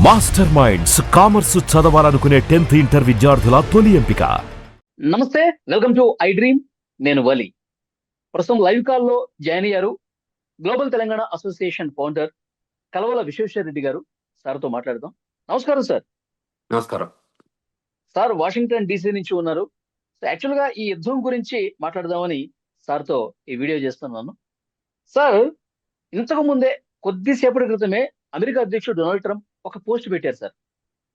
Master minds commerce చదవాలనుకునే 10th inter విద్యార్థుల తొలి ఎంపిక. నమస్తే, వెల్కమ్ టు ఐ డ్రీమ్. నేను వలి. ప్రస్తుతం లైవ్ కాల్లో జాయిన్ అయ్యారు global Telangana association founder Kalavala Visweswara Reddy garu. సార్తో మాట్లాడదాం. నమస్కారం సార్. నమస్కారం సార్ వాషింగ్టన్ డీసీ నుంచి ఉన్నారు. యాక్చువల్ గా ఈ యుద్ధం గురించి మాట్లాడదామని సార్తో ఈ వీడియో చేస్తున్నాను. సార్, ఇంతకు ముందే కొద్దిసేపటి క్రితమే అమెరికా అధ్యక్షుడు డొనాల్డ్ ట్రంప్ ఒక పోస్ట్ పెట్టారు సార్.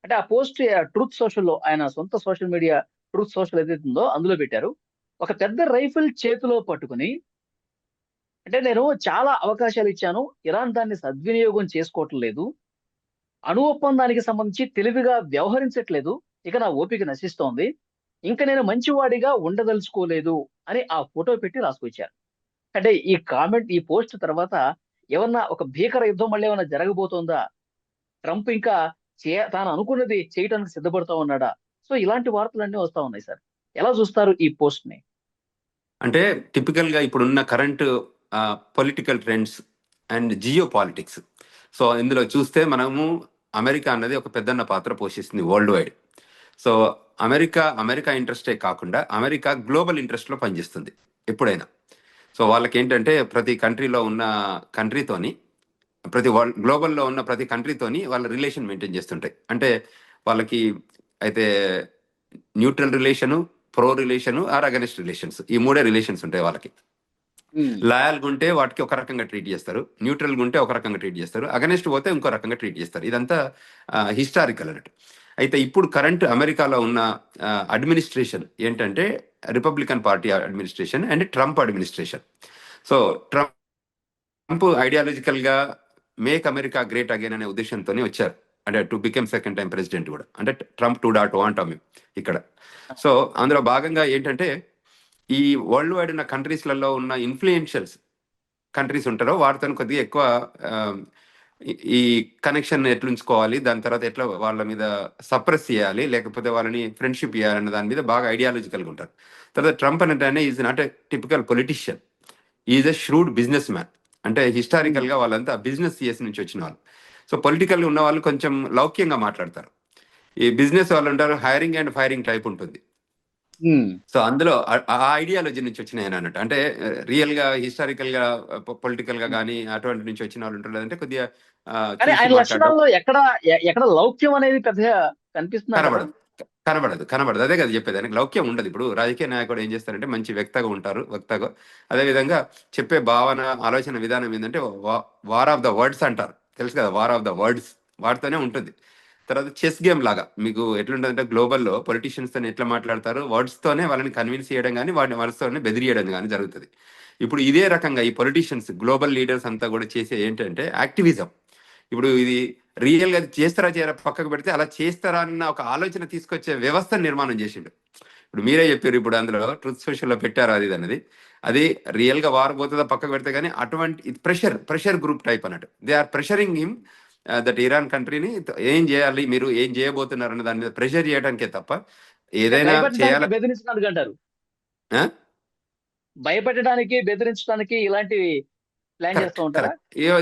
అంటే ఆ పోస్ట్ ట్రూత్ సోషల్ లో, ఆయన సొంత సోషల్ మీడియా ట్రూత్ సోషల్ ఏదైతే ఉందో అందులో పెట్టారు. ఒక పెద్ద రైఫిల్ చేతిలో పట్టుకుని, అంటే నేను చాలా అవకాశాలు ఇచ్చాను, ఇరాన్ దాన్ని సద్వినియోగం చేసుకోవటం లేదు, అణు ఒప్పందానికి సంబంధించి తెలివిగా వ్యవహరించట్లేదు, ఇక నా ఓపిక నశిస్తోంది, ఇంకా నేను మంచివాడిగా ఉండదలుచుకోలేదు అని ఆ ఫోటో పెట్టి రాసుకొచ్చారు. అంటే ఈ కామెంట్, ఈ పోస్ట్ తర్వాత ఏమన్నా ఒక భీకర యుద్ధం మళ్ళీ ఏమన్నా జరగబోతోందా? ట్రంప్ ఇంకా తాను అనుకున్నది చేయటానికి సిద్ధపడతా ఉన్నాడా? సో ఇలాంటి వార్తలన్నీ వస్తా ఉన్నాయి సార్. ఎలా చూస్తారు ఈ పోస్ట్ ని? అంటే టిపికల్ గా ఇప్పుడున్న current political trends and geo politics. So ఇందులో చూస్తే మనము అమెరికా అన్నది ఒక పెద్దన్న పాత్ర పోషిస్తుంది వరల్డ్ వైడ్. సో అమెరికా ఇంట్రెస్టే కాకుండా అమెరికా గ్లోబల్ ఇంట్రెస్ట్ లో పనిచేస్తుంది ఎప్పుడైనా. సో వాళ్ళకి ఏంటంటే ప్రతి కంట్రీలో ఉన్న కంట్రీతోని, ప్రతి గ్లోబల్లో ఉన్న ప్రతి కంట్రీతోని వాళ్ళ రిలేషన్ మెయింటైన్ చేస్తుంటాయి. అంటే వాళ్ళకి అయితే neutral relation, pro relation or agonist relations, ఈ మూడే రిలేషన్స్ ఉంటాయి వాళ్ళకి. లాయల్గా ఉంటే వాటికి ఒక రకంగా ట్రీట్ చేస్తారు, న్యూట్రల్గా ఉంటే ఒక రకంగా ట్రీట్ చేస్తారు, అగనిస్ట్ పోతే ఇంకో రకంగా ట్రీట్ చేస్తారు. ఇదంతా హిస్టారికల్ అన్నట్టు. అయితే ఇప్పుడు కరెంట్ అమెరికాలో ఉన్న అడ్మినిస్ట్రేషన్ ఏంటంటే Republican party administration and Trump administration. So Trump ideological గా మేక్ అమెరికా గ్రేట్ అగైన్ అనే ఉద్దేశంతోనే వచ్చారు. అంటే to become second time president కూడా, అంటే ట్రంప్ 2.0 అంటాం మేము ఇక్కడ. సో అందులో భాగంగా ఏంటంటే ఈ వరల్డ్ వైడ్ ఉన్న కంట్రీస్లలో ఉన్న ఇన్ఫ్లుయెన్షియల్స్ కంట్రీస్ ఉంటారో వాటితో కొద్దిగా ఎక్కువ ఈ కనెక్షన్ ఎట్లా ఉంచుకోవాలి, దాని తర్వాత ఎట్లా వాళ్ళ మీద సప్రెస్ చేయాలి, లేకపోతే వాళ్ళని ఫ్రెండ్షిప్ చేయాలన్న దాని మీద బాగా ఐడియాలజికల్గా ఉంటారు. తర్వాత ట్రంప్ అంటే is not a typical politician, is a shrewd business man. అంటే హిస్టారికల్ గా వాళ్ళంతా బిజినెస్ సిఎస్ నుంచి వచ్చిన వాళ్ళు. సో పొలిటికల్ ఉన్న వాళ్ళు కొంచెం లౌక్యంగా మాట్లాడతారు. ఈ బిజినెస్ వాళ్ళు ఉంటారు హైరింగ్ అండ్ ఫైరింగ్ టైప్ ఉంటుంది. సో అందులో ఆ ఐడియాలజీ నుంచి వచ్చినాయి అన్నట్టు. అంటే రియల్ గా హిస్టారికల్ గా పొలిటికల్ గా కానీ అటువంటి నుంచి వచ్చిన వాళ్ళు ఉంటారు. అంటే కొద్దిగా ఎక్కడ లౌక్యం అనేది పెద్దగా కనబడదు కనబడదు అదే కదా చెప్పేది. దానికి లౌక్యం ఉండదు. ఇప్పుడు రాజకీయ నాయకుడు ఏం చేస్తారంటే మంచి వ్యక్తగా ఉంటారు, అదే విధంగా చెప్పే భావన, ఆలోచన విధానం ఏంటంటే వార్ ఆఫ్ ద వర్డ్స్ అంటారు, తెలుసు కదా, వార్ ఆఫ్ ద వర్డ్స్ వాటితోనే ఉంటుంది. తర్వాత చెస్ గేమ్ లాగా మీకు ఎట్లుంటుందంటే గ్లోబల్లో పొలిటీషియన్స్ తో ఎట్లా మాట్లాడతారు, వర్డ్స్ తోనే వాళ్ళని కన్విన్స్ చేయడం కానీ వాటిని వర్డ్స్తోనే బెదిరియడం కానీ జరుగుతుంది. ఇప్పుడు ఇదే రకంగా ఈ పొలిటీషియన్స్, గ్లోబల్ లీడర్స్ అంతా కూడా చేసే ఏంటంటే యాక్టివిజం. ఇప్పుడు ఇది రియల్ గా చేస్తారా చేయరా పక్కకు పెడితే అలా చేస్తారా అన్న ఒక ఆలోచన తీసుకొచ్చే వ్యవస్థను నిర్మాణం చేసిండు. ఇప్పుడు మీరే చెప్పారు, ఇప్పుడు అందులో ట్రూత్ సోషల్ లో పెట్టారు అది అన్నది, అది రియల్ గా వార్ పోతుందా పక్కకు పెడితే, కానీ అటువంటి ప్రెషర్ గ్రూప్ టైప్ అన్నట్టు. They are pressuring him that Iran కంట్రీని ఏం చేయాలి, మీరు ఏం చేయబోతున్నారు అన్న దాని మీద ప్రెషర్ చేయడానికే తప్ప ఏదైనా చేయాలి బెదిరించడానికి, భయపెట్టడానికి, బెదిరించడానికి ఇలాంటివి ప్లాన్ చేస్తూ ఉంటారా?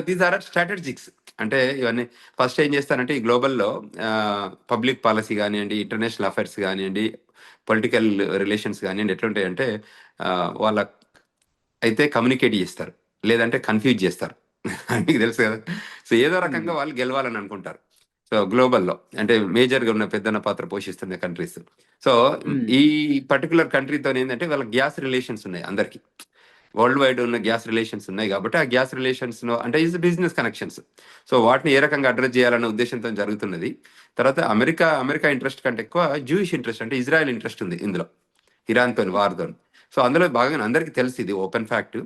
These are strategics. అంటే ఇవన్నీ ఫస్ట్ ఏం చేస్తారంటే ఈ గ్లోబల్లో పబ్లిక్ పాలసీ కానివ్వండి, ఇంటర్నేషనల్ అఫైర్స్ కానివ్వండి, పొలిటికల్ రిలేషన్స్ కానివ్వండి, ఎట్లుంటాయంటే వాళ్ళ అయితే కమ్యూనికేట్ చేస్తారు, లేదంటే కన్ఫ్యూజ్ చేస్తారు. మీకు తెలుసు కదా. సో ఏదో రకంగా వాళ్ళు గెలవాలని అనుకుంటారు. సో గ్లోబల్లో అంటే మేజర్గా ఉన్న పెద్దన్న పాత్ర పోషిస్తున్న కంట్రీస్. సో ఈ పర్టికులర్ కంట్రీతో ఏంటంటే వాళ్ళ గ్యాస్ రిలేషన్స్ ఉన్నాయి, అందరికి వరల్డ్ వైడ్ ఉన్న గ్యాస్ రిలేషన్స్ ఉన్నాయి కాబట్టి ఆ గ్యాస్ రిలేషన్స్ అంటే ఈజ్ బిజినెస్ కనెక్షన్స్. సో వాటిని ఏ రకంగా అడ్రస్ చేయాలన్న ఉద్దేశంతో జరుగుతున్నది. తర్వాత అమెరికా ఇంట్రెస్ట్ కంటే ఎక్కువ జూయిష్ ఇంట్రెస్ట్, అంటే ఇజ్రాయెల్ ఇంట్రెస్ట్ ఉంది ఇందులో, ఇరాన్తో వార్తో. సో అందులో భాగంగా అందరికీ తెలిసి ఇది ఓపెన్ ఫ్యాక్ట్.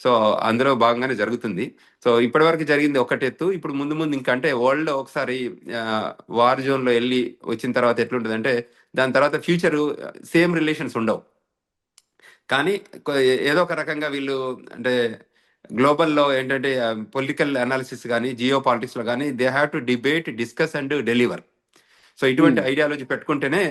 సో అందులో భాగంగానే జరుగుతుంది. సో ఇప్పటి వరకు జరిగింది ఒకటి ఎత్తు. ఇప్పుడు ముందు ఇంకా అంటే వరల్డ్ ఒకసారి వార్ జోన్ లో వెళ్ళి వచ్చిన తర్వాత ఎట్లుంటుంది అంటే దాని తర్వాత ఫ్యూచర్ సేమ్ రిలేషన్స్ ఉండవు. కానీ ఏదో ఒక రకంగా వీళ్ళు అంటే గ్లోబల్లో ఏంటంటే పొలిటికల్ అనాలిసిస్ కానీ జియో పాలిటిక్స్ లో కానీ they have to debate, discuss and deliver. So ఇటువంటి ఐడియాలజీ పెట్టుకుంటేనే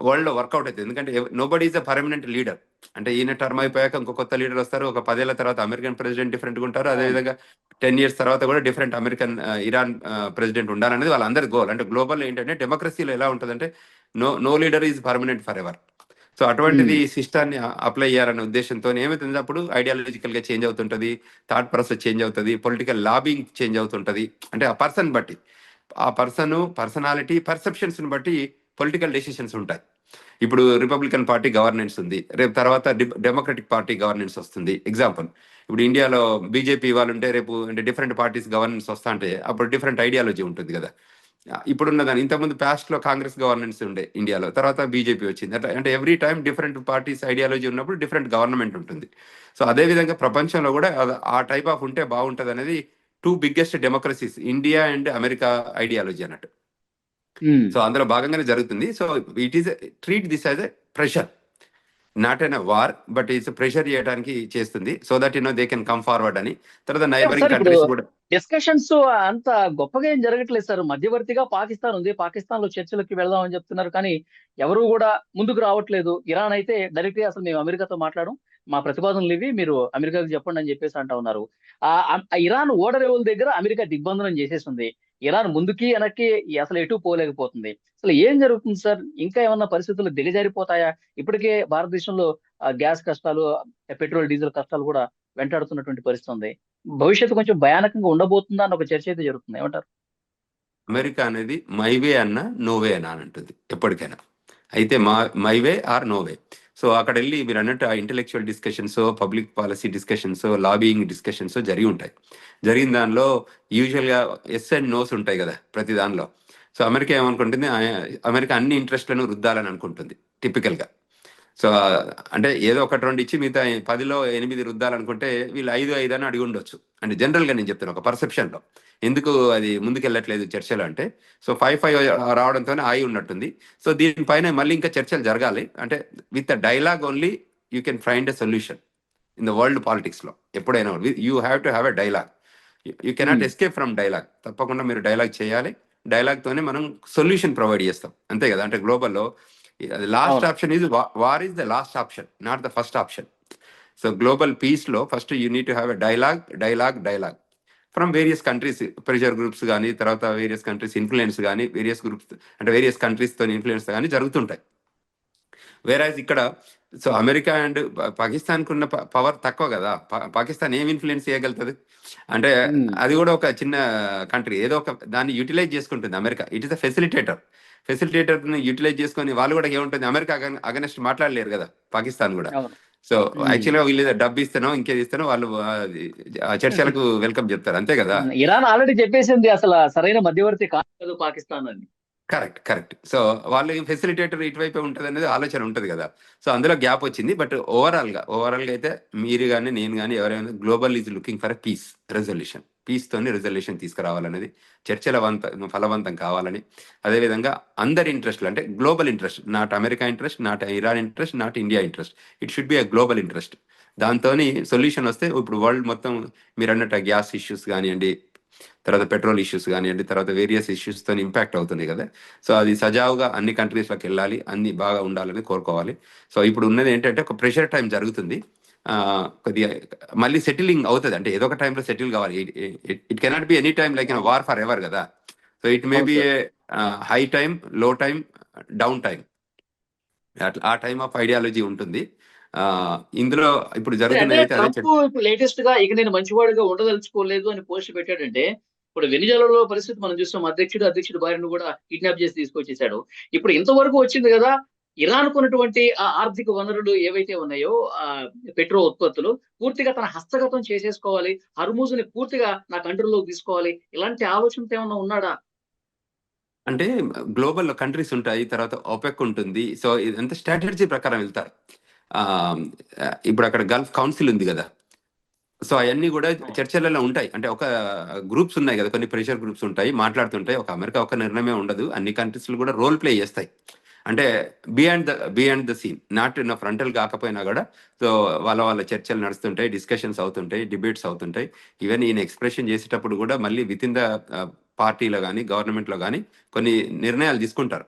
వరల్డ్ లో వర్కౌట్ అవుతుంది. ఎందుకంటే nobody is a permanent leader. అంటే ఈయన టర్మ్ అయిపోయాక ఇంకో కొత్త లీడర్ వస్తారు. ఒక 10 ఏళ్ల తర్వాత అమెరికన్ ప్రెసిడెంట్ డిఫరెంట్ గా ఉంటారు. అవును. అదేవిధంగా 10 years తర్వాత కూడా డిఫరెంట్ అమెరికన్ ఇరాన్ ప్రెసిడెంట్ ఉండాలనేది వాళ్ళందరి గోల్. అంటే గ్లోబల్ ఏంటంటే డెమోక్రసీలో ఎలా ఉంటుందంటే no leader is permanent forever. So అటువంటిది ఉమ్, సిస్టాన్ని అప్లై చేయాలనే ఉద్దేశంతో ఏమవుతుంది, అప్పుడు ఐడియాలజికల్ గా చేంజ్ అవుతుంటది, థాట్ ప్రాసెస్ చేంజ్ అవుతుంది, పొలిటికల్ లాబింగ్ చేంజ్ అవుతుంటది. అంటే ఆ పర్సన్ బట్టి, ఆ పర్సనాలిటీ పర్సెప్షన్స్ ని బట్టి పొలిటికల్ డెసిషన్స్ ఉంటాయి. ఇప్పుడు రిపబ్లికన్ పార్టీ గవర్నెన్స్ ఉంది, రేపు తర్వాత డెమోక్రటిక్ పార్టీ గవర్నెన్స్ వస్తుంది. ఎగ్జాంపుల్, ఇప్పుడు ఇండియాలో బీజేపీ వాళ్ళు ఉంటే రేపు అంటే డిఫరెంట్ పార్టీస్ గవర్నెన్స్ వస్తా అంటే అప్పుడు డిఫరెంట్ ఐడియాలజీ ఉంటుంది కదా. ఇప్పుడున్న దాని ఇంతకుముందు పాస్ట్ లో కాంగ్రెస్ గవర్నెన్స్ ఉండే ఇండియాలో, తర్వాత బీజేపీ వచ్చింది. అట్లా అంటే every time different parties ideology ఉన్నప్పుడు డిఫరెంట్ గవర్నమెంట్ ఉంటుంది. సో అదే విధంగా ప్రపంచంలో కూడా ఆ టైప్ ఆఫ్ ఉంటే బాగుంటది అనేది 2 biggest democracies, India and America ideology అన్నట్టు. ఉమ్. సో అందులో భాగంగానే జరుగుతుంది. So it is treat this as a pressure, not an war, but is pressure చేయడానికి చేస్తుంది. So that they can come forward అని. తర్వాత సార్ నైబరింగ్ ఇప్పుడు కంట్రీస్ కూడా. డిస్కషన్స్ అంత గొప్పగా ఏం జరగట్లేదు సార్. మధ్యవర్తిగా పాకిస్తాన్ ఉంది, పాకిస్తాన్ లో చర్చలకి వెళ్దామని చెప్తున్నారు, కానీ ఎవరు కూడా ముందుకు రావట్లేదు. ఇరాన్ అయితే డైరెక్ట్ గా అసలు మేము అమెరికాతో మాట్లాడడం, మా ప్రతిపాదనలు ఇవి, మీరు అమెరికాకి చెప్పండి అని చెప్పేసి అంటా ఉన్నారు. ఆ ఇరాన్ ఓడరేవుల దగ్గర అమెరికా దిగ్బంధనం చేసేసింది. ఇరాన్ ముందుకి వెనక్కి అసలు ఎటు పోలేకపోతుంది. అసలు ఏం జరుగుతుంది సార్? ఇంకా ఏమన్నా పరిస్థితులు దిగజారిపోతాయా? ఇప్పటికే భారతదేశంలో గ్యాస్ కష్టాలు, పెట్రోల్ డీజిల్ కష్టాలు కూడా వెంటాడుతున్నటువంటి పరిస్థితి ఉంది. భవిష్యత్తు కొంచెం భయానకంగా ఉండబోతుందా అని ఒక చర్చ అయితే జరుగుతుంది. ఏమంటారు? అమెరికా అనేది మైవే అన్న నోవే అన్న అని అంటుంది ఎప్పటికైనా. అయితే మైవే ఆర్ నోవే. సో అక్కడ వెళ్ళి మీరు అన్నట్టు ఆ intellectual discussions, public policy discussions, lobbying discussions జరిగి ఉంటాయి. జరిగిన దానిలో యూజువల్గా ఎస్ అండ్ నోస్ ఉంటాయి కదా ప్రతి దానిలో. సో అమెరికా ఏమనుకుంటుంది, అమెరికా అన్ని ఇంట్రెస్ట్లను రుద్దాలని అనుకుంటుంది టిపికల్గా. సో అంటే ఏదో ఒకటి రెండు ఇచ్చి మిగతా 10లో 8 రుద్దాలనుకుంటే వీళ్ళు 5 అని అడిగి ఉండొచ్చు. అంటే జనరల్గా నేను చెప్తాను ఒక పర్సెప్షన్లో. ఎందుకు అది ముందుకెళ్ళట్లేదు చర్చలు అంటే, సో 5 రావడంతోనే ఆగి ఉన్నట్టుంది. సో దీనిపైన మళ్ళీ ఇంకా చర్చలు జరగాలి. అంటే with dialogue only you can find a solution in the world పాలిటిక్స్లో. ఎప్పుడైనా you have to have a dialogue. You cannot um, escape from dialogue. తప్పకుండా మీరు డైలాగ్ చేయాలి. డైలాగ్తోనే మనం సొల్యూషన్ ప్రొవైడ్ చేస్తాం, అంతే కదా. అంటే గ్లోబల్లో లాస్ట్ అవును. Option is war is the last option, not the first option. So global పీస్లో first you need to have a dialogue from various countries, pressure groups కానీ, తర్వాత వేరియస్ కంట్రీస్ ఇన్ఫ్లుయెన్స్ కానీ, వేరియస్ గ్రూప్స్ అంటే various కంట్రీస్తో influence కానీ జరుగుతుంటాయి. వేరాజ్ ఇక్కడ so America and పాకిస్తాన్కి ఉన్న పవర్ తక్కువ కదా. పాకిస్తాన్ ఏం ఇన్ఫ్లుయెన్స్ చేయగలుగుతుంది అంటే, ఉమ్, అది కూడా ఒక చిన్న కంట్రీ, ఏదో ఒక దాన్ని యూటిలైజ్ చేసుకుంటుంది అమెరికా. ఇట్ ఇస్ అ ఫెసిలిటేటర్ని యూటిలైజ్ చేసుకొని వాళ్ళు కూడా ఏముంటుంది, అమెరికా అగనెస్ట్ మాట్లాడలేరు కదా పాకిస్తాన్ కూడా. అవును. సో ఉమ్. యాక్చువల్గా వీళ్ళు డబ్బు ఇస్తానో ఇంకేది ఇస్తానో వాళ్ళు ఆ చర్చలకు వెల్కమ్ చెప్తారు, అంతే కదా. ఇరాన్ ఆల్రెడీ చెప్పేసింది అసలు సరైన మధ్యవర్తి కాదు పాకిస్తాన్ అని. కరెక్ట్. సో వాళ్ళు ఫెసిలిటేటర్ ఇటువైపే ఉంటుంది అనేది ఆలోచన ఉంటుంది కదా. సో అందులో గ్యాప్ వచ్చింది. బట్ ఓవరాల్గా అయితే మీరు కానీ నేను కానీ ఎవరైనా global is looking for a resolution. పీస్తోని రెజల్యూషన్ తీసుకురావాలనేది చర్చల ఫలవంతం కావాలని, అదేవిధంగా అందరి ఇంట్రెస్ట్లు అంటే global interest, not America interest, not Iran interest, not India interest, it should be a global interest. దాంతో సొల్యూషన్ వస్తే ఇప్పుడు వరల్డ్ మొత్తం మీరు అన్నట్టు గ్యాస్ ఇష్యూస్ కానివ్వండి, తర్వాత పెట్రోల్ ఇష్యూస్ కానివ్వండి, తర్వాత వేరియస్ ఇష్యూస్తో ఇంపాక్ట్ అవుతుంది కదా. సో అది సజావుగా అన్ని కంట్రీస్లోకి వెళ్ళాలి, అన్ని బాగా ఉండాలని కోరుకోవాలి. సో ఇప్పుడు ఉన్నది ఏంటంటే ఒక ప్రెషర్ టైం జరుగుతుంది. కొద్దిగా మళ్ళీ సెటిలింగ్ అవుతుంది. అంటే ఏదో ఒక టైంలో సెటిల్ కావాలి. It cannot be any time like war for ever కదా. సో ఇట్ మే అవును బి సార్. ఏ హై టైం, లో టైం, డౌన్ టైం, అట్లా ఆ టైం ఆఫ్ ఐడియాలజీ ఉంటుంది. ఇందులో ఇప్పుడు అంటే జరుగుతున్నది అయితే అదే. ట్రంప్ ఇప్పుడు లేటెస్ట్ గా ఇక నేను మంచివాడిగా ఉండదలుచుకోలేదు అని పోస్ట్ పెట్టాడంటే, ఇప్పుడు వెనిజులాలో పరిస్థితి మనం చూస్తాం. అధ్యక్షుడు భార్యను కూడా కిడ్నాప్ చేసి తీసుకొచ్చేసాడు. ఇప్పుడు ఇంతవరకు వచ్చింది కదా. ఇరాన్ కొన్నటువంటి ఆ ఆర్థిక వనరులు ఏవైతే ఉన్నాయో, ఆ పెట్రో ఉత్పత్తులు పూర్తిగా తన హస్తగతం చేసేసుకోవాలి, హర్మూజుని పూర్తిగా నా కంట్రోల్లోకి తీసుకోవాలి, ఇలాంటి ఆలోచనతో ఏమన్నా ఉన్నాడా? అంటే గ్లోబల్ కంట్రీస్ ఉంటాయి, తర్వాత ఓపెక్ ఉంటుంది. సో ఇదంతా స్ట్రాటజీ ప్రకారం వెళ్తారు. ఆ, ఇప్పుడు అక్కడ గల్ఫ్ కౌన్సిల్ ఉంది కదా. సో అవన్నీ కూడా అవును. చర్చలలో ఉంటాయి. అంటే ఒక గ్రూప్స్ ఉన్నాయి కదా, కొన్ని ప్రెషర్ గ్రూప్స్ ఉంటాయి, మాట్లాడుతుంటాయి. ఒక అమెరికా ఒక నిర్ణయమే ఉండదు, అన్ని కంట్రీస్లు కూడా రోల్ ప్లే చేస్తాయి. అంటే beyond the scene, not in frontal కాకపోయినా కూడా. సో వాళ్ళ చర్చలు నడుస్తుంటాయి, డిస్కషన్స్ అవుతుంటాయి, డిబేట్స్ అవుతుంటాయి. ఈవెన్ ఈయన ఎక్స్ప్రెషన్ చేసేటప్పుడు కూడా మళ్ళీ విత్ ఇన్ ద పార్టీలో కానీ గవర్నమెంట్లో కానీ కొన్ని నిర్ణయాలు తీసుకుంటారు.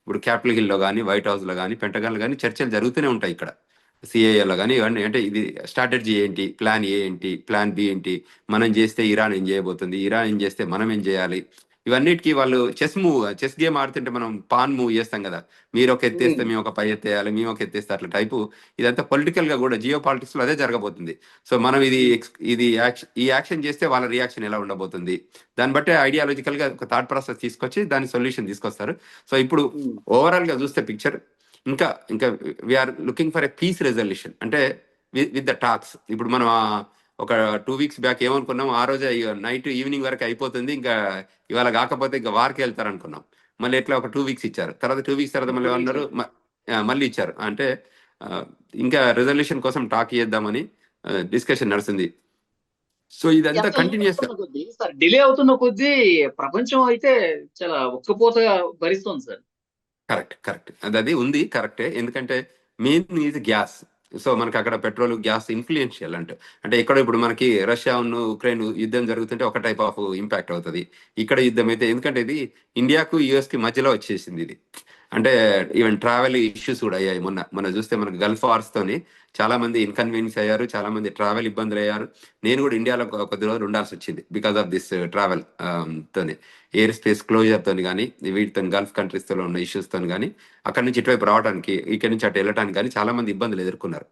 ఇప్పుడు క్యాపిటల్ హిల్లో కానీ, వైట్ హౌస్లో కానీ, పెంటగాన్లో కానీ చర్చలు జరుగుతూనే ఉంటాయి ఇక్కడ. సిఏఏలో కానీ ఇవన్నీ, అంటే ఇది స్ట్రాటజీ ఏంటి, ప్లాన్ ఏ ఏంటి, ప్లాన్ బి ఏంటి, మనం చేస్తే ఇరాన్ ఏం చేయబోతుంది, ఇరాన్ ఏం చేస్తే మనం ఏం చేయాలి, ఇవన్నిటికీ వాళ్ళు చెస్ గేమ్ ఆడుతుంటే మనం పాన్ మూవ్ చేస్తాం కదా, మీరు ఒక ఎత్తేస్తే మేము ఒక పై ఎత్తేయాలి, మేము ఒక ఎత్తేస్తే అట్లా టైపు. ఇదంతా పొలిటికల్ గా కూడా జియో పాలిటిక్స్ లో అదే జరగబోతుంది. సో మనం ఈ యాక్షన్ చేస్తే వాళ్ళ రియాక్షన్ ఎలా ఉండబోతుంది, దాన్ని బట్టే ఐడియాలజికల్ గా ఒక థాట్ ప్రాసెస్ తీసుకొచ్చి దాని సొల్యూషన్ తీసుకొస్తారు. సో ఇప్పుడు ఓవరాల్ గా చూస్తే పిక్చర్ ఇంకా ఇంకా we are looking for a peace resolution, అంటే విత్ ద టాక్స్. ఇప్పుడు మనం ఒక 2 weeks బ్యాక్ ఏమనుకున్నాం, ఆ రోజే నైట్ ఈవినింగ్ వరకు అయిపోతుంది, ఇంకా ఇవాళ కాకపోతే ఇంకా వారికి వెళ్తారు అనుకున్నాం. మళ్ళీ ఎట్లా ఒక 2 weeks ఇచ్చారు, తర్వాత 2 weeks తర్వాత మళ్ళీ అన్నారు మళ్ళీ ఇచ్చారు. అంటే ఇంకా రెజల్యూషన్ కోసం టాక్ చేద్దామని డిస్కషన్ నడుస్తుంది. సో ఇదంతా కంటిన్యూస్ గా సార్ డిలే అవుతున్న కొద్దీ ప్రపంచం అయితే చాలా ఉక్కపోతగా భరిస్తుంది సార్. కరెక్ట్ అది ఉంది, కరెక్టే. ఎందుకంటే మెయిన్ ఇది గ్యాస్. సో మనకి అక్కడ పెట్రోల్, గ్యాస్ ఇన్ఫ్లుయెన్షియల్ అంటే ఇక్కడ ఇప్పుడు మనకి రష్యా ఉక్రెయిన్ యుద్ధం జరుగుతుంటే ఒక టైప్ ఆఫ్ ఇంపాక్ట్ అవుతుంది. ఇక్కడ యుద్ధం అయితే, ఎందుకంటే ఇది ఇండియాకు యుఎస్ కి మధ్యలో వచ్చేసింది ఇది. అంటే ఈవెన్ ట్రావెల్ ఇష్యూస్ కూడా అయ్యాయి. మొన్న చూస్తే మనకి గల్ఫ్ వార్స్ తోని చాలా మంది ఇన్కన్వీనియన్స్ అయ్యారు, చాలా మంది ట్రావెల్ ఇబ్బందులు అయ్యారు. నేను కూడా ఇండియాలో కొద్ది రోజులు ఉండాల్సి వచ్చింది బికాస్ ఆఫ్ దిస్ ట్రావెల్ తోని, ఎయిర్ స్పేస్ క్లోజర్ తోని కానీ, వీటితో గల్ఫ్ కంట్రీస్ తో ఉన్న ఇష్యూస్ తోని కానీ, అక్కడ నుంచి ఇటువైపు రావడానికి, ఇక్కడ నుంచి అటు వెళ్ళడానికి కానీ చాలా మంది ఇబ్బందులు ఎదుర్కొన్నారు.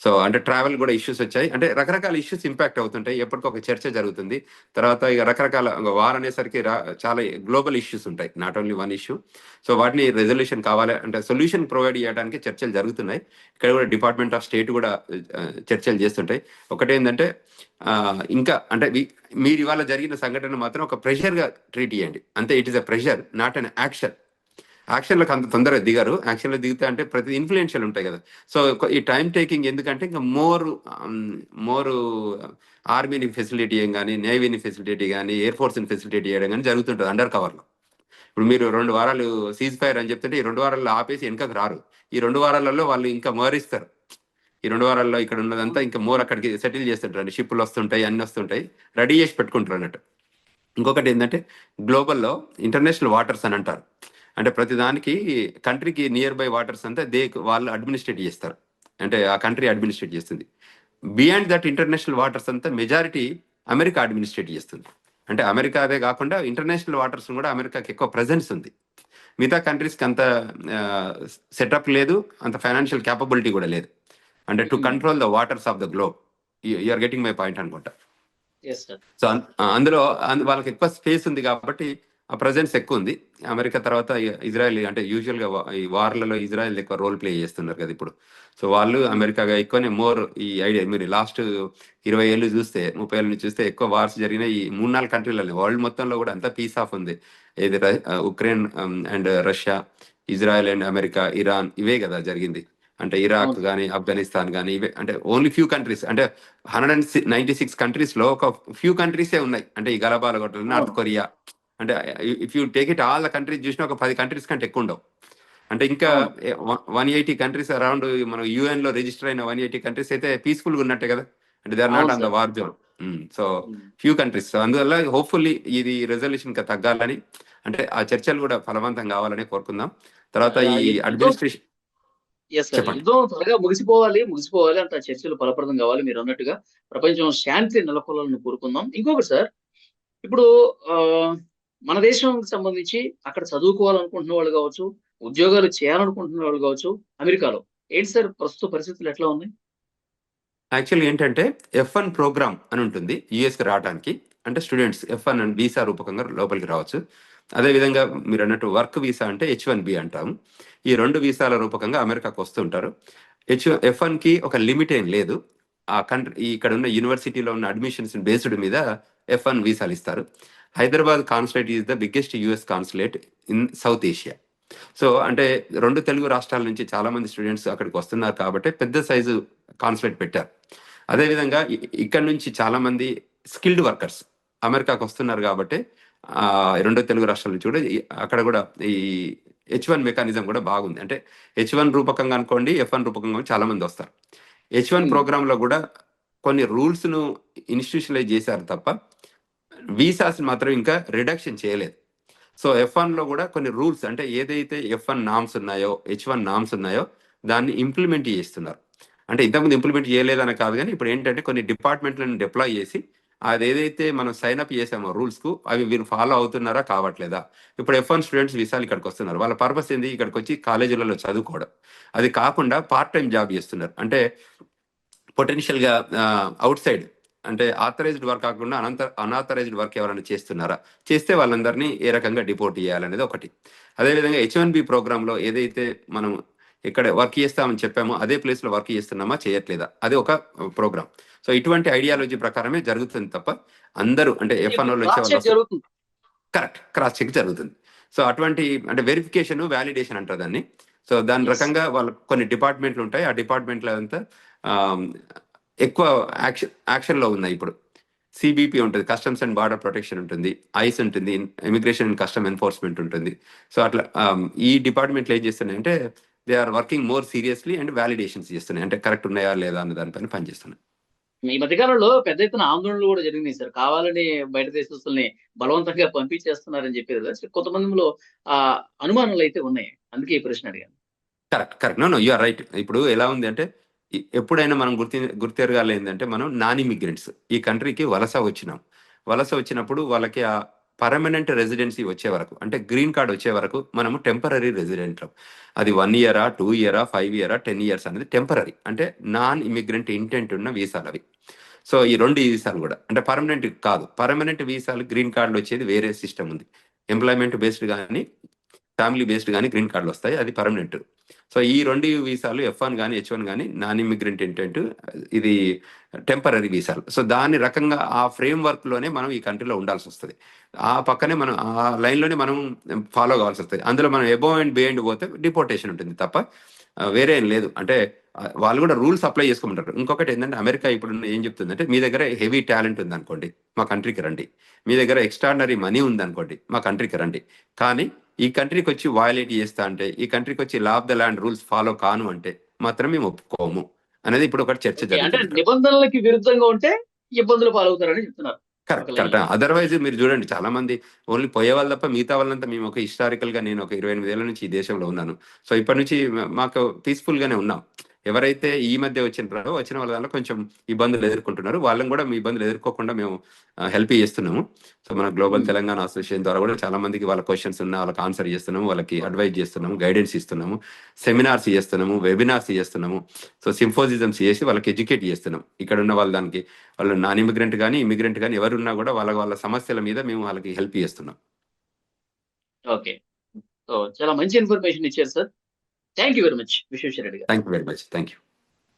సో అంటే ట్రావెల్ కూడా ఇష్యూస్ వచ్చాయి. అంటే రకరకాల ఇష్యూస్ ఇంపాక్ట్ అవుతుంటాయి. ఎప్పటికొక చర్చ జరుగుతుంది. తర్వాత ఇక రకరకాల వార్ అనేసరికి చాలా గ్లోబల్ ఇష్యూస్ ఉంటాయి, not only one issue. So వాటిని రెజల్యూషన్ కావాలి అంటే సొల్యూషన్ ప్రొవైడ్ చేయడానికి చర్చలు జరుగుతున్నాయి. ఇక్కడ కూడా డిపార్ట్మెంట్ ఆఫ్ స్టేట్ కూడా చర్చలు చేస్తుంటాయి. ఒకటేంటంటే ఇంకా అంటే మీరు ఇవాళ జరిగిన సంఘటన మాత్రం ఒక ప్రెషర్ గా ట్రీట్ చేయండి అంతే. It is a pressure, not an action. యాక్షన్లకు అంత తొందరగా దిగారు. యాక్షన్లో దిగితే అంటే ప్రతి ఇన్ఫ్లుయెన్షియల్ ఉంటాయి కదా. సో ఈ టైం టేకింగ్ ఎందుకంటే ఇంకా మోర్ ఆర్మీని ఫెసిలిటీ చేయడం కానీ, నేవీని ఫెసిలిటీ కానీ, ఎయిర్ ఫోర్స్ని ఫెసిలిటీ చేయడం కానీ జరుగుతుంటుంది అండర్ కవర్లో. ఇప్పుడు మీరు 2 వారాలు సీజ్ ఫైర్ అని చెప్తుంటే ఈ 2 వారాల్లో ఆపేసి వెనకకు రారు. ఈ 2 వారాలలో వాళ్ళు ఇంకా మోరిస్తారు. ఈ 2 వారాల్లో ఇక్కడ ఉన్నదంతా ఇంకా మోర్ అక్కడికి సెటిల్ చేస్తుంటారు. షిప్పులు వస్తుంటాయి, అన్ని వస్తుంటాయి, రెడీ చేసి పెట్టుకుంటారు అన్నట్టు. ఇంకొకటి ఏంటంటే గ్లోబల్లో ఇంటర్నేషనల్ వాటర్స్ అని అంటారు. అంటే ప్రతి దానికి కంట్రీకి నియర్ బై వాటర్స్ అంతా వాళ్ళు అడ్మినిస్ట్రేట్ చేస్తారు, అంటే ఆ కంట్రీ అడ్మినిస్ట్రేట్ చేస్తుంది. బియాండ్ దట్ ఇంటర్నేషనల్ వాటర్స్ అంతా మెజారిటీ అమెరికా అడ్మినిస్ట్రేట్ చేస్తుంది. అంటే అమెరికా అదే కాకుండా ఇంటర్నేషనల్ వాటర్స్ కూడా అమెరికాకి ఎక్కువ ప్రెజెన్స్ ఉంది. మిగతా కంట్రీస్కి అంత సెటప్ లేదు, అంత ఫైనాన్షియల్ క్యాపబిలిటీ కూడా లేదు. అంటే to control the waters of the globe. You're getting my point అనుకుంటా. సో అందులో వాళ్ళకి ఎక్కువ స్పేస్ ఉంది కాబట్టి ఆ ప్రెజెన్స్ ఎక్కువ ఉంది. అమెరికా తర్వాత ఇజ్రాయెల్, అంటే యూజువల్ గా ఈ వార్లలో ఇజ్రాయెల్ ఎక్కువ రోల్ ప్లే చేస్తున్నారు కదా ఇప్పుడు. సో వాళ్ళు అమెరికాగా ఎక్కువనే మోర్ ఈ ఐడియా. మీరు లాస్ట్ 20 ఏళ్ళు చూస్తే, 30 ఏళ్ళు చూస్తే ఎక్కువ వార్స్ జరిగిన ఈ 3-4 కంట్రీలలో, వరల్డ్ మొత్తంలో కూడా అంతా పీస్ ఆఫ్ ఉంది. ఏది Ukraine and Russia, Israel and America, Iran, ఇవే కదా జరిగింది. అంటే ఇరాక్ కానీ, ఆఫ్ఘనిస్తాన్ కానీ, ఇవే. అంటే ఓన్లీ ఫ్యూ కంట్రీస్, అంటే 196 కంట్రీస్ లో ఒక ఫ్యూ కంట్రీసే ఉన్నాయి. అంటే ఈ గలబాల కొట్టలు, నార్త్ కొరియా, అంటే if you take it all the countries చూసినా ఒక 10 కంట్రీస్ కంటే ఎక్కువ ఉండవు. అంటే ఇంకా 180 కంట్రీస్ అరౌండ్ మన యుఎన్ లో రిజిస్టర్ అయిన 180 కంట్రీస్ అయితే పీస్ఫుల్ గా ఉన్నట్టే కదా. అంటే they are not on the war zone. So few countries. So అందువల్ల హోప్ఫుల్లీ ఇది రెజల్యూషన్ గా తగ్గాలని, అంటే ఆ చర్చలు కూడా ఫలవంతం కావాలని కోరుకుందాం. తర్వాత ఈ అడ్మినిస్ట్రేషన్ యుద్ధం త్వరగా ముగిసిపోవాలి అంత చర్చలు ఫలప్రదం కావాలి. మీరు అన్నట్టుగా ప్రపంచం శాంతి నెలకొల్లాలని కోరుకుందాం. ఇంకొకటి సార్, ఇప్పుడు మన దేశానికి సంబంధించి అక్కడ చదువుకోవాలనుకుంటున్న వాళ్ళు కావచ్చు, ఉద్యోగాలు చేయాలనుకుంటున్న వాళ్ళు కావచ్చు, అమెరికాలో ఏంటి సార్ ప్రస్తుత పరిస్థితులు ఎట్లా ఉన్నాయి? యాక్చువల్గా ఏంటంటే F1 ప్రోగ్రామ్ అని ఉంటుంది యుఎస్కి రావడానికి. అంటే స్టూడెంట్స్ F1 అని వీసా రూపకంగా లోపలికి రావచ్చు. అదేవిధంగా మీరు అన్నట్టు వర్క్ వీసా అంటే H1B అంటాము. ఈ 2 వీసాల రూపకంగా అమెరికాకు వస్తుంటారు. F1 కి ఒక లిమిట్ ఏం లేదు. ఆ కంట్రీ ఇక్కడ ఉన్న యూనివర్సిటీలో ఉన్న అడ్మిషన్స్ బేస్డ్ మీద F1 వీసాలు ఇస్తారు. Hyderabad consulate is the biggest US consulate in south Asia. So అంటే 2 తెలుగు రాష్ట్రాల నుంచి చాలా మంది స్టూడెంట్స్ అక్కడికి వస్తున్నారు కాబట్టి పెద్ద సైజు కాన్సులేట్ పెట్టారు. అదేవిధంగా ఇక్కడ నుంచి చాలా మంది స్కిల్డ్ వర్కర్స్ అమెరికాకు వస్తున్నారు కాబట్టి 2 తెలుగు రాష్ట్రాల నుంచి కూడా అక్కడ కూడా ఈ H1 మెకానిజం కూడా బాగుంది. అంటే H1 రూపకంగా అనుకోండి, F1 రూపకంగా చాలా మంది వస్తారు. H1 ప్రోగ్రామ్ లో కూడా కొన్ని రూల్స్ ను ఇన్స్టిట్యూషనలైజ్ చేశారు తప్ప వీసాస్ మాత్రం ఇంకా రిడక్షన్ చేయలేదు. సో F1 లో కూడా కొన్ని రూల్స్, అంటే ఏదైతే F1 నామ్స్ ఉన్నాయో, H1 నామ్స్ ఉన్నాయో దాన్ని ఇంప్లిమెంట్ చేస్తున్నారు. అంటే ఇంతకుముందు ఇంప్లిమెంట్ చేయలేదని కాదు, కానీ ఇప్పుడు ఏంటంటే కొన్ని డిపార్ట్మెంట్లను డిప్లాయ్ చేసి అది ఏదైతే మనం సైన్ అప్ చేసామో రూల్స్ కు, అవి వీళ్ళు ఫాలో అవుతున్నారా కావట్లేదా. ఇప్పుడు F1 స్టూడెంట్స్ వీసాలు ఇక్కడికి వస్తున్నారు, వాళ్ళ పర్పస్ ఏంది, ఇక్కడికి వచ్చి కాలేజీలలో చదువుకోవడం. అది కాకుండా పార్ట్ టైం జాబ్ చేస్తున్నారు. అంటే పొటెన్షియల్ గా అవుట్ సైడ్, అంటే ఆథరైజ్డ్ వర్క్ కాకుండా అనాథరైజ్డ్ వర్క్ ఎవరైనా చేస్తున్నారా, చేస్తే వాళ్ళందరినీ ఏ రకంగా డిపోర్ట్ చేయాలనేది ఒకటి. అదేవిధంగా H1B ప్రోగ్రామ్ లో ఏదైతే మనం ఇక్కడ వర్క్ చేస్తామని చెప్పామో అదే ప్లేస్ లో వర్క్ చేస్తున్నామా చేయట్లేదా, అది ఒక ప్రోగ్రామ్. సో ఇటువంటి ఐడియాలజీ ప్రకారమే జరుగుతుంది తప్ప అందరూ అంటే F1 వాళ్ళు వచ్చే క్రాస్ వాళ్ళు చెక్ జరుగుతుంది. కరెక్ట్ క్రాస్ చెక్ జరుగుతుంది. సో అటువంటి అంటే వెరిఫికేషన్ వ్యాలిడేషన్ అంటారు దాన్ని. సో దాని Yes. రకంగా వాళ్ళు కొన్ని డిపార్ట్మెంట్లు ఉంటాయి, ఆ డిపార్ట్మెంట్లో అంతా ఎక్కువ యాక్షన్ లో ఉన్నాయి. ఇప్పుడు సిబిపి ఉంటుంది, కస్టమ్స్ అండ్ బార్డర్ ప్రొటెక్షన్ ఉంటుంది, ఐస్ ఉంటుంది, ఇమిగ్రేషన్ అండ్ కస్టమ్ ఎన్ఫోర్స్మెంట్ ఉంటుంది. సో అట్లా ఈ డిపార్ట్మెంట్లు ఏం చేస్తున్నాయి అంటే they are working more seriously and validations చేస్తున్నాయి, అంటే కరెక్ట్ ఉన్నాయా లేదా అన్న దానిపైన పనిచేస్తున్నాయి. ఈ మధ్యకాలంలో పెద్ద ఎత్తున ఆందోళనలు కూడా జరిగినాయి సార్. కావాలని బయట దేశస్తుల్ని బలవంతంగా పంపించేస్తున్నారని చెప్పారు కదా. సో కొంతమందిలో ఆ అనుమానాలు అయితే ఉన్నాయి. అందుకే ఈ ప్రశ్న అడిగాను. Correct no you are right. ఇప్పుడు ఎలా ఉంది అంటే ఎప్పుడైనా మనం గుర్తెరగాలి ఏంటంటే మనం నాన్ ఇమిగ్రెంట్స్ ఈ కంట్రీకి వలస వచ్చినప్పుడు వాళ్ళకి ఆ పర్మనెంట్ రెసిడెన్సీ వచ్చే వరకు, అంటే గ్రీన్ కార్డ్ వచ్చే వరకు మనము టెంపరీ రెసిడెంట్. అది 1 ఇయరా, 2 ఇయరా, 5 ఇయరా, 10 ఇయర్స్ అనేది టెంపరీ, అంటే నాన్ ఇమిగ్రెంట్ ఇంటెంట్ ఉన్న వీసాలు అవి. సో ఈ 2 వీసాలు కూడా అంటే పర్మనెంట్ కాదు. పర్మనెంట్ వీసాలు గ్రీన్ కార్డులు వచ్చేది వేరే సిస్టమ్ ఉంది. ఎంప్లాయ్మెంట్ బేస్డ్ కానీ ఫ్యామిలీ బేస్డ్ కానీ గ్రీన్ కార్డులు వస్తాయి, అది పర్మనెంట్. సో ఈ 2 వీసాలు F1 కానీ H1 కానీ నాన్ ఇమిగ్రెంట్ ఇంటెంట్, ఇది టెంపరీ వీసాలు. సో దాని రకంగా ఆ ఫ్రేమ్ వర్క్ లోనే మనం ఈ కంట్రీలో ఉండాల్సి వస్తుంది. ఆ పక్కనే మనం ఆ లైన్ లోనే మనం ఫాలో కావాల్సి వస్తుంది. అందులో మనం అబోవ్ అండ్ బిహైండ్ పోతే డిపోర్టేషన్ ఉంటుంది తప్ప వేరే ఏం లేదు. అంటే వాళ్ళు కూడా రూల్స్ అప్లై చేసుకోమంటారు. ఇంకొకటి ఏంటంటే అమెరికా ఇప్పుడు ఏం చెప్తుందంటే మీ దగ్గర హెవీ టాలెంట్ ఉంది అనుకోండి, మా కంట్రీకి రండి. మీ దగ్గర ఎక్స్ట్రాడినరీ మనీ ఉంది అనుకోండి, మా కంట్రీకి రండి. కానీ ఈ కంట్రీకి వచ్చి వయలేట్ చేస్తా అంటే, ఈ కంట్రీకి వచ్చి law of the land rules follow కాను అంటే మాత్రం మేము ఒప్పుకోము అనేది ఇప్పుడు ఒకటి చర్చ ఓకే. అంటే జరుగుతుంది. నిబంధనలకి విరుద్ధంగా ఉంటే ఇబ్బందులు పాలవుతారని చెప్తున్నారు. కరెక్ట్ ఒక కరెక్ట్. లైన్‌లో. అదర్వైజ్ మీరు చూడండి, చాలా మంది ఓన్లీ పోయే వాళ్ళు తప్ప మిగతా వాళ్ళంతా, మేము ఒక హిస్టారికల్ గా నేను ఒక 28 ఏళ్ల నుంచి ఈ దేశంలో ఉన్నాను. సో ఇప్పటి నుంచి మాకు పీస్ఫుల్ గానే ఉన్నాం. ఎవరైతే ఈ మధ్య వచ్చిన వాళ్ళ దాంట్లో కొంచెం ఇబ్బందులు ఎదుర్కొంటున్నారు, వాళ్ళని కూడా మీ ఇబ్బందులు ఎదుర్కోకుండా మేము హెల్ప్ చేస్తున్నాము. సో మన గ్లోబల్ హ్మ్. తెలంగాణ అసోసియేషన్ ద్వారా కూడా చాలా మందికి వాళ్ళ క్వశ్చన్స్ ఉన్నా వాళ్ళకి ఆన్సర్ చేస్తున్నాము, వాళ్ళకి అడ్వైజ్ చేస్తున్నాము, గైడెన్స్ ఇస్తున్నాము, సెమినార్స్ చేస్తున్నాము, వెబినార్స్ చేస్తున్నాము. సో సింపోజిజమ్స్ చేసి వాళ్ళకి ఎడ్యుకేట్ చేస్తున్నాం. ఇక్కడ ఉన్న దానికి వాళ్ళు నాన్ ఇమిగ్రెంట్ కానీ ఇమిగ్రెంట్ కానీ ఎవరున్నా కూడా వాళ్ళ సమస్యల మీద మేము వాళ్ళకి హెల్ప్ చేస్తున్నాం. ఓకే. సో చాలా మంచి ఇన్ఫర్మేషన్ ఇచ్చారు sir. Thank you very much Visweswara Reddy garu. Thank you very much. Thank you.